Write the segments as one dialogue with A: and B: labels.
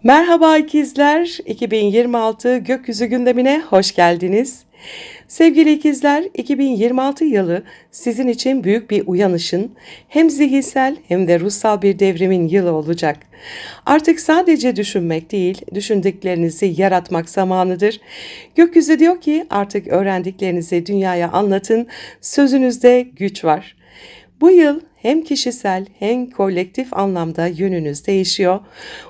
A: Merhaba ikizler, 2026 gökyüzü gündemine hoş geldiniz. Sevgili ikizler, 2026 yılı sizin için büyük bir uyanışın, hem zihinsel hem de ruhsal bir devrimin yılı olacak. Artık sadece düşünmek değil, düşündüklerinizi yaratmak zamanıdır. Gökyüzü diyor ki artık öğrendiklerinizi dünyaya anlatın, sözünüzde güç var. Bu yıl hem kişisel hem kolektif anlamda yönünüz değişiyor.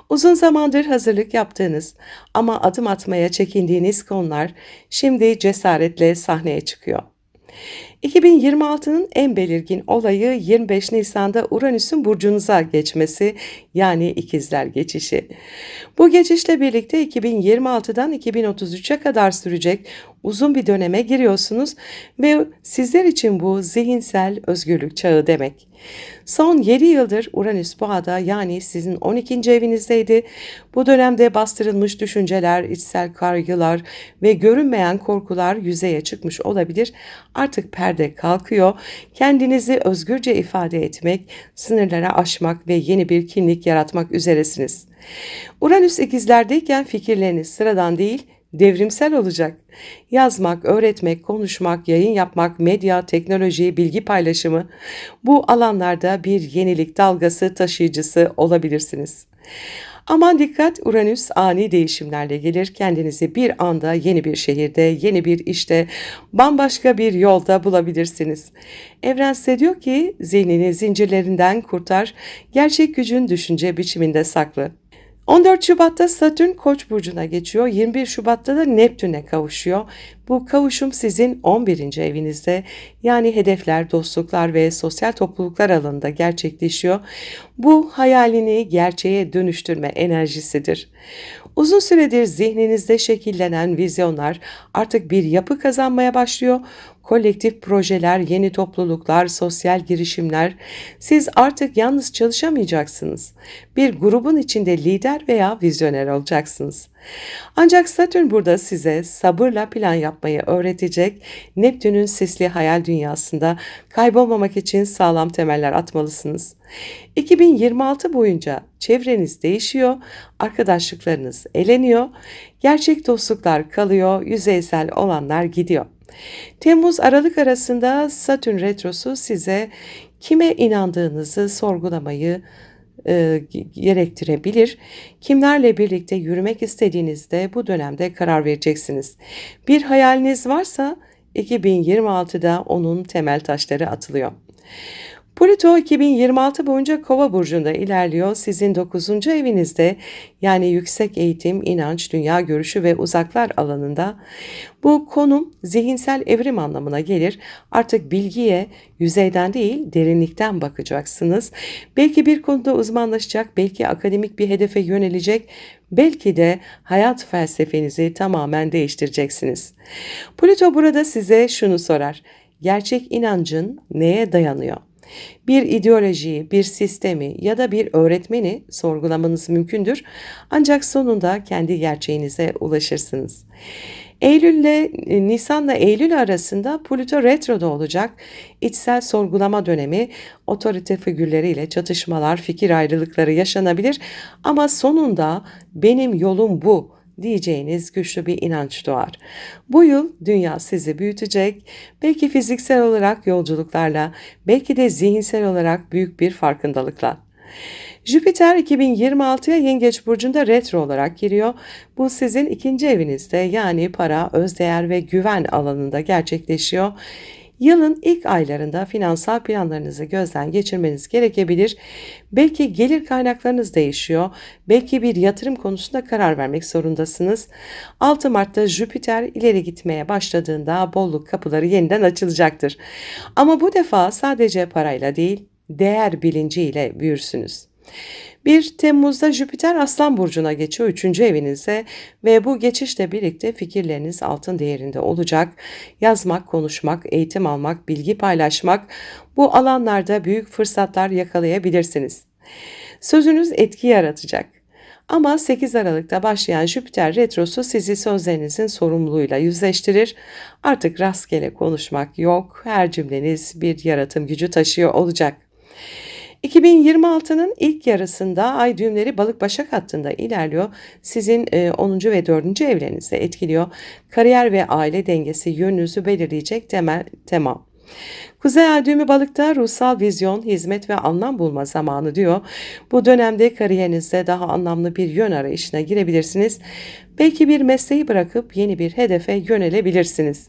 A: Uzun zamandır hazırlık yaptığınız ama adım atmaya çekindiğiniz konular şimdi cesaretle sahneye çıkıyor. 2026'nın en belirgin olayı 25 Nisan'da Uranüs'ün burcunuza geçmesi, yani ikizler geçişi. Bu geçişle birlikte 2026'dan 2033'e kadar sürecek uzun bir döneme giriyorsunuz ve sizler için bu zihinsel özgürlük çağı demek. Son 7 yıldır Uranüs Boğa'da, yani sizin 12. evinizdeydi. Bu dönemde bastırılmış düşünceler, içsel kaygılar ve görünmeyen korkular yüzeye çıkmış olabilir. Artık perde kalkıyor. Kendinizi özgürce ifade etmek, sınırlara aşmak ve yeni bir kimlik yaratmak üzeresiniz. Uranüs ikizlerdeyken fikirleriniz sıradan değil, devrimsel olacak. Yazmak, öğretmek, konuşmak, yayın yapmak, medya, teknoloji, bilgi paylaşımı, bu alanlarda bir yenilik dalgası taşıyıcısı olabilirsiniz. Aman dikkat, Uranüs ani değişimlerle gelir. Kendinizi bir anda yeni bir şehirde, yeni bir işte, bambaşka bir yolda bulabilirsiniz. Evren size diyor ki zihnini zincirlerinden kurtar, gerçek gücün düşünce biçiminde saklı. 14 Şubat'ta Satürn Koç burcuna geçiyor. 21 Şubat'ta da Neptün'e kavuşuyor. Bu kavuşum sizin 11. evinizde, yani hedefler, dostluklar ve sosyal topluluklar alanında gerçekleşiyor. Bu hayalini gerçeğe dönüştürme enerjisidir. Uzun süredir zihninizde şekillenen vizyonlar artık bir yapı kazanmaya başlıyor. Kolektif projeler, yeni topluluklar, sosyal girişimler. Siz artık yalnız çalışamayacaksınız. Bir grubun içinde lider veya vizyoner olacaksınız. Ancak Satürn burada size sabırla plan yapmayı öğretecek. Neptün'ün sisli hayal dünyasında kaybolmamak için sağlam temeller atmalısınız. 2026 boyunca çevreniz değişiyor, arkadaşlıklarınız eleniyor, gerçek dostluklar kalıyor, yüzeysel olanlar gidiyor. Temmuz-Aralık arasında Satürn retrosu size kime inandığınızı sorgulamayı gerektirebilir. Kimlerle birlikte yürümek istediğinizde bu dönemde karar vereceksiniz. Bir hayaliniz varsa 2026'da onun temel taşları atılıyor. Plüto 2026 boyunca Kova burcunda ilerliyor. Sizin 9. evinizde, yani yüksek eğitim, inanç, dünya görüşü ve uzaklar alanında. Bu konum zihinsel evrim anlamına gelir. Artık bilgiye yüzeyden değil, derinlikten bakacaksınız. Belki bir konuda uzmanlaşacak, belki akademik bir hedefe yönelecek, belki de hayat felsefenizi tamamen değiştireceksiniz. Plüto burada size şunu sorar: gerçek inancın neye dayanıyor? Bir ideolojiyi, bir sistemi ya da bir öğretmeni sorgulamanız mümkündür. Ancak sonunda kendi gerçeğinize ulaşırsınız. Nisan'la Eylül arasında Plüto retroda olacak. İçsel sorgulama dönemi, otorite figürleriyle çatışmalar, fikir ayrılıkları yaşanabilir ama sonunda benim yolum bu diyeceğiniz güçlü bir inanç doğar. Bu yıl dünya sizi büyütecek, belki fiziksel olarak yolculuklarla, belki de zihinsel olarak büyük bir farkındalıkla. Jüpiter 2026'ya Yengeç burcunda retro olarak giriyor. Bu sizin 2. evinizde, yani para, özdeğer ve güven alanında gerçekleşiyor. Yılın ilk aylarında finansal planlarınızı gözden geçirmeniz gerekebilir. Belki gelir kaynaklarınız değişiyor. Belki bir yatırım konusunda karar vermek zorundasınız. 6 Mart'ta Jüpiter ileri gitmeye başladığında bolluk kapıları yeniden açılacaktır. Ama bu defa sadece parayla değil, değer bilinciyle büyürsünüz. 1 Temmuz'da Jüpiter Aslan burcuna geçiyor, 3. evinize, ve bu geçişle birlikte fikirleriniz altın değerinde olacak. Yazmak, konuşmak, eğitim almak, bilgi paylaşmak, bu alanlarda büyük fırsatlar yakalayabilirsiniz. Sözünüz etki yaratacak. Ama 8 Aralık'ta başlayan Jüpiter retrosu sizi sözlerinizin sorumluluğuyla yüzleştirir. Artık rastgele konuşmak yok, her cümleniz bir yaratım gücü taşıyor olacak. 2026'nın ilk yarısında ay düğümleri Balık Başak hattında ilerliyor. Sizin 10. ve 4. evlerinizi etkiliyor. Kariyer ve aile dengesi yönünüzü belirleyecek temel tema. Kuzey ay düğümü Balık'ta ruhsal vizyon, hizmet ve anlam bulma zamanı diyor. Bu dönemde kariyerinizde daha anlamlı bir yön arayışına girebilirsiniz. Belki bir mesleği bırakıp yeni bir hedefe yönelebilirsiniz.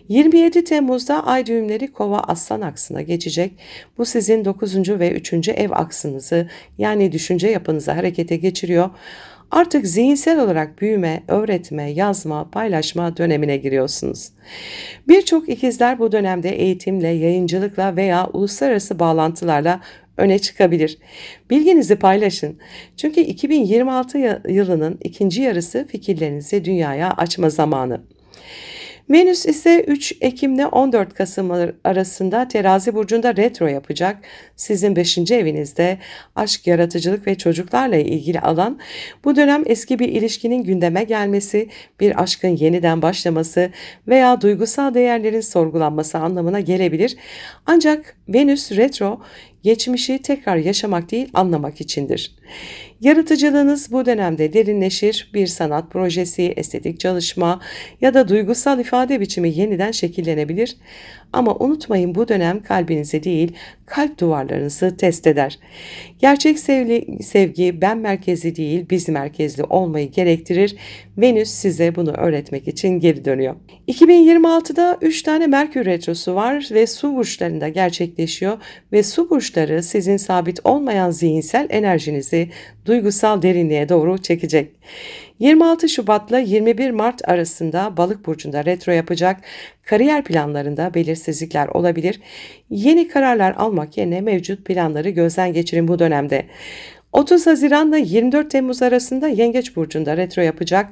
A: 27 Temmuz'da ay düğümleri Kova Aslan aksına geçecek. Bu sizin 9. ve 3. ev aksınızı, yani düşünce yapınızı harekete geçiriyor. Artık zihinsel olarak büyüme, öğretme, yazma, paylaşma dönemine giriyorsunuz. Birçok ikizler bu dönemde eğitimle, yayıncılıkla veya uluslararası bağlantılarla öne çıkabilir. Bilginizi paylaşın. Çünkü 2026 yılının ikinci yarısı fikirlerinizi dünyaya açma zamanı. Venüs ise 3 Ekim ile 14 Kasım arasında Terazi burcunda retro yapacak. Sizin 5. evinizde aşk, yaratıcılık ve çocuklarla ilgili alan. Bu dönem eski bir ilişkinin gündeme gelmesi, bir aşkın yeniden başlaması veya duygusal değerlerin sorgulanması anlamına gelebilir. Ancak Venüs retro geçmişi tekrar yaşamak değil, anlamak içindir. Yaratıcılığınız bu dönemde derinleşir, bir sanat projesi, estetik çalışma ya da duygusal ifade biçimi yeniden şekillenebilir. Ama unutmayın, bu dönem kalbinizi değil, kalp duvarlarınızı test eder. Gerçek sevgi ben merkezli değil, biz merkezli olmayı gerektirir. Venüs size bunu öğretmek için geri dönüyor. 2026'da 3 tane Merkür retrosu var ve su burçlarında gerçekleşiyor ve su burçları sizin sabit olmayan zihinsel enerjinizi duygusal derinliğe doğru çekecek. 26 Şubat'la 21 Mart arasında Balık burcunda retro yapacak. Kariyer planlarında belirsizlikler olabilir. Yeni kararlar almak yerine mevcut planları gözden geçirin bu dönemde. 30 Haziran'la 24 Temmuz arasında Yengeç burcunda retro yapacak.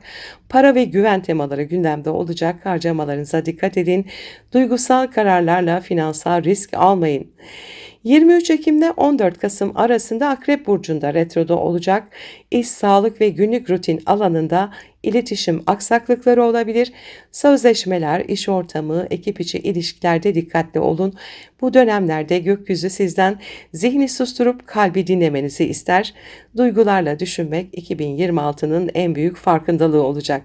A: Para ve güven temaları gündemde olacak. Harcamalarınıza dikkat edin. Duygusal kararlarla finansal risk almayın. 23 Ekim ile 14 Kasım arasında Akrep burcunda retroda olacak. İş, sağlık ve günlük rutin alanında iletişim aksaklıkları olabilir. Sözleşmeler, iş ortamı, ekip içi ilişkilerde dikkatli olun. Bu dönemlerde gökyüzü sizden zihni susturup kalbi dinlemenizi ister. Duygularla düşünmek 2026'nın en büyük farkındalığı olacak.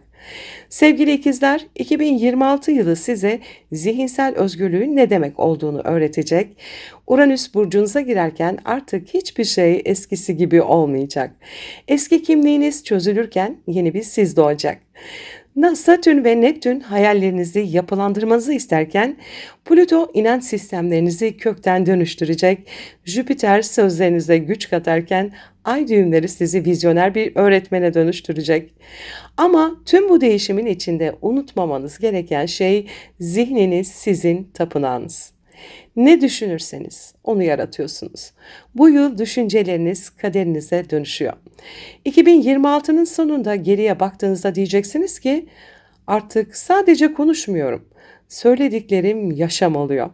A: Sevgili ikizler, 2026 yılı size zihinsel özgürlüğün ne demek olduğunu öğretecek. Uranüs burcunuza girerken artık hiçbir şey eskisi gibi olmayacak. Eski kimliğiniz çözülürken yeni bir siz doğacak. Satürn ve Neptün hayallerinizi yapılandırmanızı isterken Plüto inanç sistemlerinizi kökten dönüştürecek. Jüpiter sözlerinize güç katarken ay düğümleri sizi vizyoner bir öğretmene dönüştürecek. Ama tüm bu değişimin içinde unutmamanız gereken şey zihniniz sizin tapınağınız. Ne düşünürseniz onu yaratıyorsunuz. Bu yıl düşünceleriniz kaderinize dönüşüyor. 2026'nın sonunda geriye baktığınızda diyeceksiniz ki artık sadece konuşmuyorum. Söylediklerim yaşam oluyor.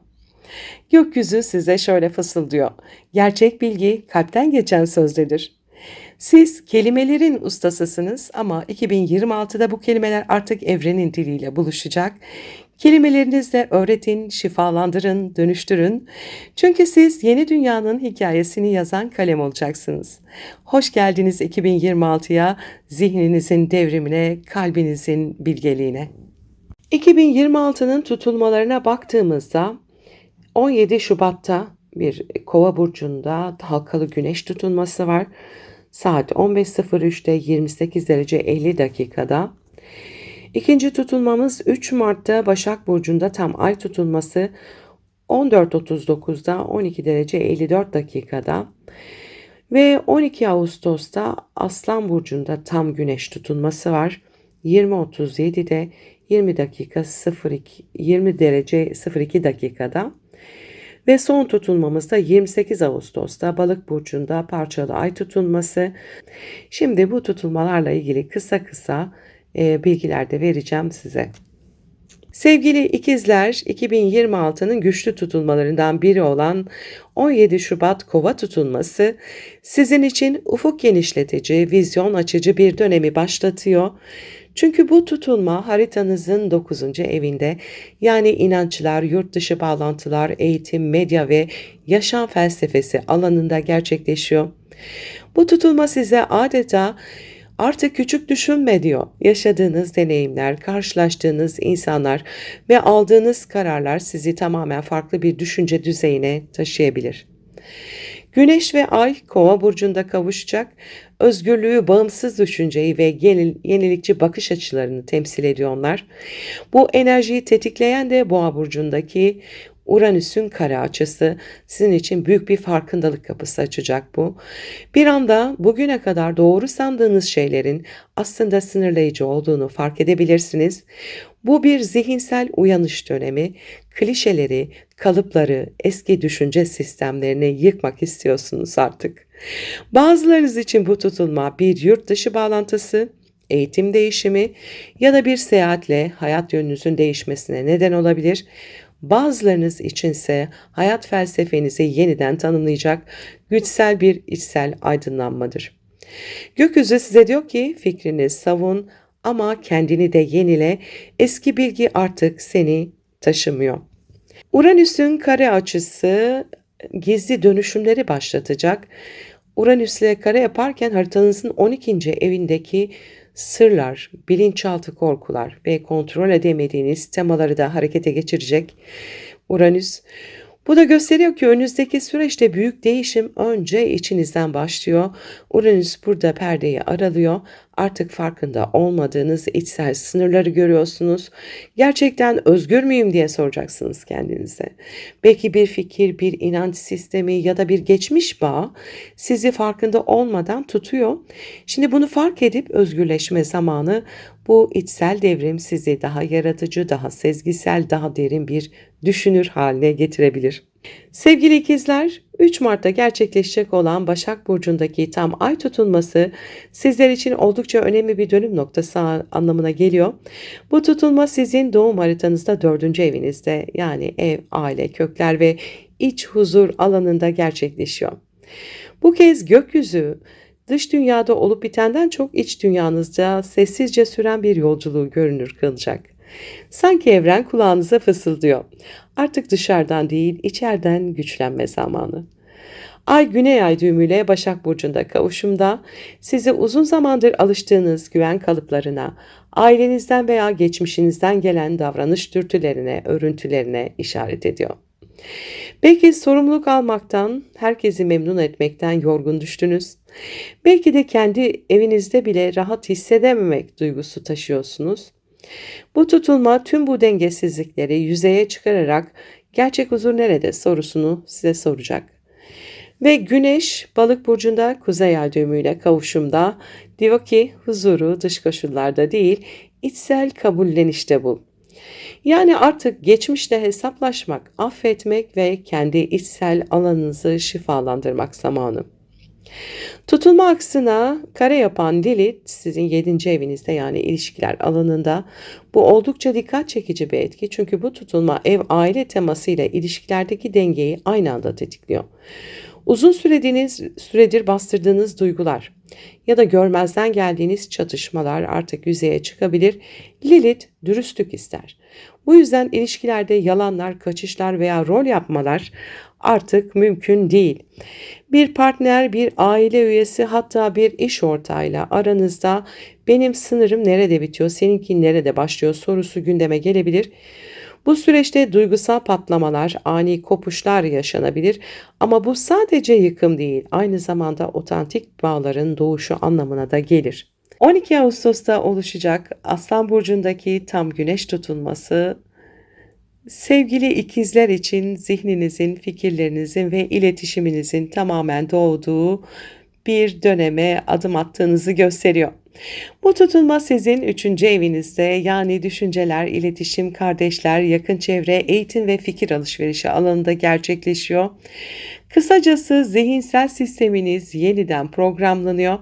A: Gökyüzü size şöyle fısıldıyor. Gerçek bilgi kalpten geçen sözdedir. Siz kelimelerin ustasısınız ama 2026'da bu kelimeler artık evrenin diliyle buluşacak. Kelimelerinizle öğretin, şifalandırın, dönüştürün. Çünkü siz yeni dünyanın hikayesini yazan kalem olacaksınız. Hoş geldiniz 2026'ya, zihninizin devrimine, kalbinizin bilgeliğine. 2026'nın tutulmalarına baktığımızda 17 Şubat'ta bir Kova burcunda halkalı güneş tutulması var. Saat 15.03'te 28 derece 50 dakikada. İkinci tutulmamız 3 Mart'ta Başak burcunda tam ay tutulması 14.39'da 12 derece 54 dakikada. Ve 12 Ağustos'ta Aslan burcunda tam güneş tutulması var. 20.37'de 20 dakika 20 derece 02 dakikada. Ve son tutulmamız da 28 Ağustos'ta Balık burcunda parçalı ay tutulması. Şimdi bu tutulmalarla ilgili kısa bilgiler de vereceğim size. Sevgili ikizler, 2026'nın güçlü tutulmalarından biri olan 17 Şubat Kova tutulması sizin için ufuk genişletici, vizyon açıcı bir dönemi başlatıyor. Çünkü bu tutulma haritanızın 9. evinde, yani inançlar, yurt dışı bağlantılar, eğitim, medya ve yaşam felsefesi alanında gerçekleşiyor. Bu tutulma size adeta artık küçük düşünme diyor. Yaşadığınız deneyimler, karşılaştığınız insanlar ve aldığınız kararlar sizi tamamen farklı bir düşünce düzeyine taşıyabilir. Güneş ve Ay Kova burcunda kavuşacak, özgürlüğü, bağımsız düşünceyi ve yenilikçi bakış açılarını temsil ediyorlar. Bu enerjiyi tetikleyen de Boğa burcundaki Uranüs'ün kare açısı sizin için büyük bir farkındalık kapısı açacak bu. Bir anda bugüne kadar doğru sandığınız şeylerin aslında sınırlayıcı olduğunu fark edebilirsiniz. Bu bir zihinsel uyanış dönemi. Klişeleri, kalıpları, eski düşünce sistemlerini yıkmak istiyorsunuz artık. Bazılarınız için bu tutulma bir yurt dışı bağlantısı, eğitim değişimi ya da bir seyahatle hayat yönünüzün değişmesine neden olabilir. Bazılarınız içinse hayat felsefenizi yeniden tanımlayacak güçsel bir içsel aydınlanmadır. Gökyüzü size diyor ki fikrini savun ama kendini de yenile, eski bilgi artık seni taşımıyor. Uranüs'ün kare açısı gizli dönüşümleri başlatacak. Uranüs'le kare yaparken haritanızın 12. evindeki sırlar, bilinçaltı korkular ve kontrol edemediğiniz temaları da harekete geçirecek Uranüs. Bu da gösteriyor ki önünüzdeki süreçte büyük değişim önce içinizden başlıyor. Uranüs burada perdeyi aralıyor. Artık farkında olmadığınız içsel sınırları görüyorsunuz. Gerçekten özgür müyüm diye soracaksınız kendinize. Belki bir fikir, bir inanç sistemi ya da bir geçmiş bağ sizi farkında olmadan tutuyor. Şimdi bunu fark edip özgürleşme zamanı. Bu içsel devrim sizi daha yaratıcı, daha sezgisel, daha derin bir düşünür haline getirebilir. Sevgili ikizler, 3 Mart'ta gerçekleşecek olan Başak Burcu'ndaki tam ay tutulması sizler için oldukça önemli bir dönüm noktası anlamına geliyor. Bu tutulma sizin doğum haritanızda 4. evinizde, yani ev, aile, kökler ve iç huzur alanında gerçekleşiyor. Bu kez gökyüzü dış dünyada olup bitenden çok iç dünyanızda sessizce süren bir yolculuğu görünür kılacak. Sanki evren kulağınıza fısıldıyor. Artık dışarıdan değil, içeriden güçlenme zamanı. Ay Güney Ay düğümüyle Başak Burcu'nda kavuşumda sizi uzun zamandır alıştığınız güven kalıplarına, ailenizden veya geçmişinizden gelen davranış dürtülerine, örüntülerine işaret ediyor. Belki sorumluluk almaktan, herkesi memnun etmekten yorgun düştünüz. Belki de kendi evinizde bile rahat hissedememek duygusu taşıyorsunuz. Bu tutulma tüm bu dengesizlikleri yüzeye çıkararak gerçek huzur nerede sorusunu size soracak. Ve Güneş Balık burcunda Kuzey Ay düğümüyle kavuşumda diyor ki huzuru dış koşullarda değil, içsel kabullenişte bul. Yani artık geçmişle hesaplaşmak, affetmek ve kendi içsel alanınızı şifalandırmak zamanı. Tutulma aksına kare yapan Lilith sizin 7. evinizde, yani ilişkiler alanında. Bu oldukça dikkat çekici bir etki, çünkü bu tutulma ev aile temasıyla ilişkilerdeki dengeyi aynı anda tetikliyor. Uzun süredir bastırdığınız duygular ya da görmezden geldiğiniz çatışmalar artık yüzeye çıkabilir. Lilith dürüstlük ister. Bu yüzden ilişkilerde yalanlar, kaçışlar veya rol yapmalar artık mümkün değil. Bir partner, bir aile üyesi, hatta bir iş ortağıyla aranızda benim sınırım nerede bitiyor, seninki nerede başlıyor sorusu gündeme gelebilir. Bu süreçte duygusal patlamalar, ani kopuşlar yaşanabilir, ama bu sadece yıkım değil, aynı zamanda otantik bağların doğuşu anlamına da gelir. 12 Ağustos'ta oluşacak Aslan Burcu'ndaki tam güneş tutulması, sevgili ikizler için zihninizin, fikirlerinizin ve iletişiminizin tamamen doğduğu bir döneme adım attığınızı gösteriyor. Bu tutulma sizin 3. evinizde, yani düşünceler, iletişim, kardeşler, yakın çevre, eğitim ve fikir alışverişi alanında gerçekleşiyor. Kısacası zihinsel sisteminiz yeniden programlanıyor.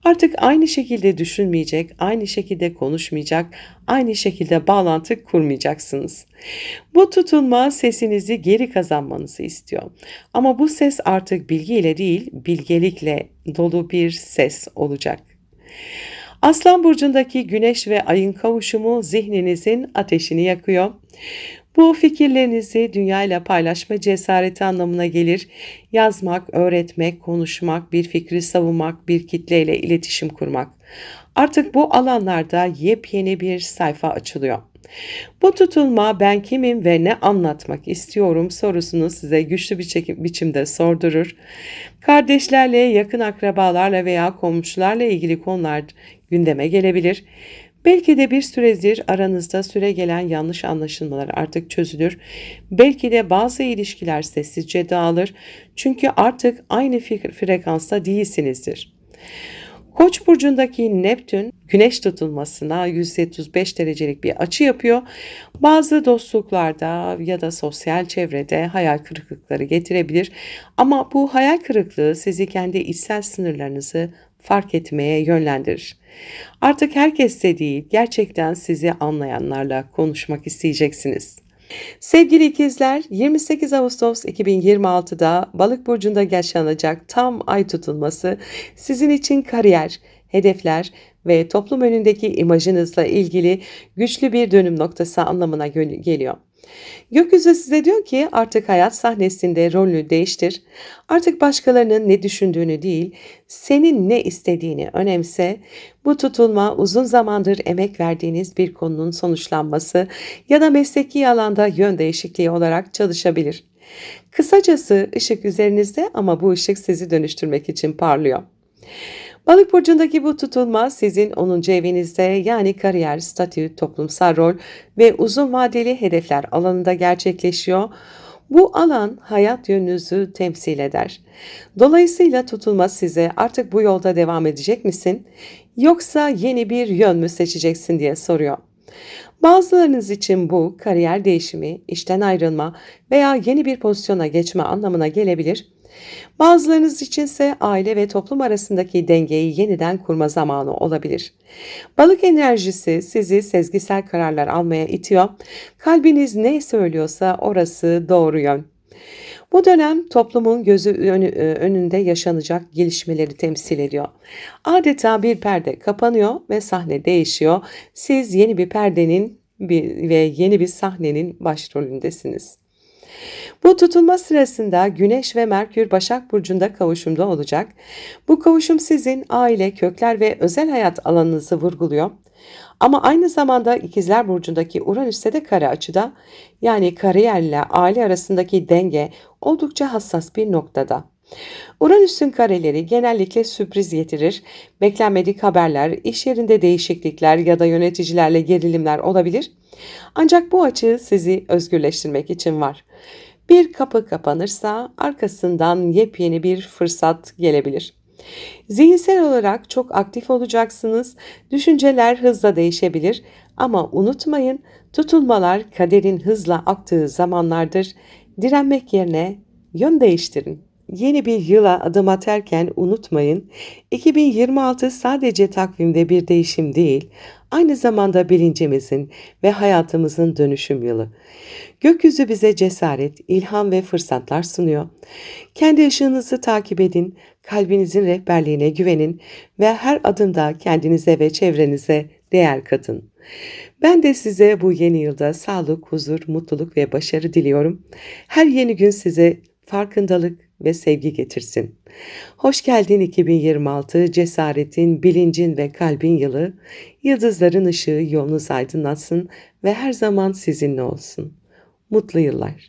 A: Artık aynı şekilde düşünmeyecek, aynı şekilde konuşmayacak, aynı şekilde bağlantı kurmayacaksınız. Bu tutulma sesinizi geri kazanmanızı istiyor. Ama bu ses artık bilgiyle değil, bilgelikle dolu bir ses olacak. Aslan burcundaki güneş ve ayın kavuşumu zihninizin ateşini yakıyor. Bu fikirlerinizi dünyayla paylaşma cesareti anlamına gelir. Yazmak, öğretmek, konuşmak, bir fikri savunmak, bir kitleyle iletişim kurmak. Artık bu alanlarda yepyeni bir sayfa açılıyor. Bu tutulma ben kimim ve ne anlatmak istiyorum sorusunu size güçlü bir biçimde sordurur. Kardeşlerle, yakın akrabalarla veya komşularla ilgili konular gündeme gelebilir. Belki de bir süredir aranızda süregelen yanlış anlaşılmalar artık çözülür. Belki de bazı ilişkiler sessizce dağılır. Çünkü artık aynı frekansta değilsinizdir. Koç burcundaki Neptün güneş tutulmasına 135 derecelik bir açı yapıyor. Bazı dostluklarda ya da sosyal çevrede hayal kırıklıkları getirebilir. Ama bu hayal kırıklığı sizi kendi içsel sınırlarınızı fark etmeye yönlendirir. Artık herkesle değil, gerçekten sizi anlayanlarla konuşmak isteyeceksiniz. Sevgili ikizler, 28 Ağustos 2026'da Balık burcunda yaşanacak tam ay tutulması sizin için kariyer, hedefler ve toplum önündeki imajınızla ilgili güçlü bir dönüm noktası anlamına geliyor. Gökyüzü size diyor ki artık hayat sahnesinde rolünü değiştir. Artık başkalarının ne düşündüğünü değil, senin ne istediğini önemse. Bu tutulma uzun zamandır emek verdiğiniz bir konunun sonuçlanması ya da mesleki alanda yön değişikliği olarak çalışabilir. Kısacası ışık üzerinizde ama bu ışık sizi dönüştürmek için parlıyor. Balık burcundaki bu tutulma sizin 10. evinizde yani kariyer, statü, toplumsal rol ve uzun vadeli hedefler alanında gerçekleşiyor. Bu alan hayat yönünüzü temsil eder. Dolayısıyla tutulma size artık bu yolda devam edecek misin yoksa yeni bir yön mü seçeceksin diye soruyor. Bazılarınız için bu kariyer değişimi, işten ayrılma veya yeni bir pozisyona geçme anlamına gelebilir. Bazılarınız içinse aile ve toplum arasındaki dengeyi yeniden kurma zamanı olabilir. Balık enerjisi sizi sezgisel kararlar almaya itiyor. Kalbiniz ne söylüyorsa orası doğru yön. Bu dönem toplumun önünde yaşanacak gelişmeleri temsil ediyor. Adeta bir perde kapanıyor ve sahne değişiyor. Siz yeni bir perdenin ve yeni bir sahnenin başrolündesiniz. Bu tutulma sırasında Güneş ve Merkür Başak Burcu'nda kavuşumda olacak. Bu kavuşum sizin aile, kökler ve özel hayat alanınızı vurguluyor. Ama aynı zamanda İkizler Burcu'ndaki Uranüs'te de kare açıda, yani kariyerle aile arasındaki denge oldukça hassas bir noktada. Uranüs'ün kareleri genellikle sürpriz getirir, beklenmedik haberler, iş yerinde değişiklikler ya da yöneticilerle gerilimler olabilir. Ancak bu açı sizi özgürleştirmek için var. Bir kapı kapanırsa arkasından yepyeni bir fırsat gelebilir. Zihinsel olarak çok aktif olacaksınız, düşünceler hızla değişebilir ama unutmayın tutulmalar kaderin hızla aktığı zamanlardır. Direnmek yerine yön değiştirin. Yeni bir yıla adım atarken unutmayın, 2026 sadece takvimde bir değişim değil, aynı zamanda bilincimizin ve hayatımızın dönüşüm yılı. Gökyüzü bize cesaret, ilham ve fırsatlar sunuyor. Kendi ışığınızı takip edin, kalbinizin rehberliğine güvenin ve her adımda kendinize ve çevrenize değer katın. Ben de size bu yeni yılda sağlık, huzur, mutluluk ve başarı diliyorum. Her yeni gün size farkındalık ve sevgi getirsin. Hoş geldin 2026, cesaretin, bilincin ve kalbin yılı. Yıldızların ışığı yolunuzu aydınlatsın ve her zaman sizinle olsun. Mutlu yıllar.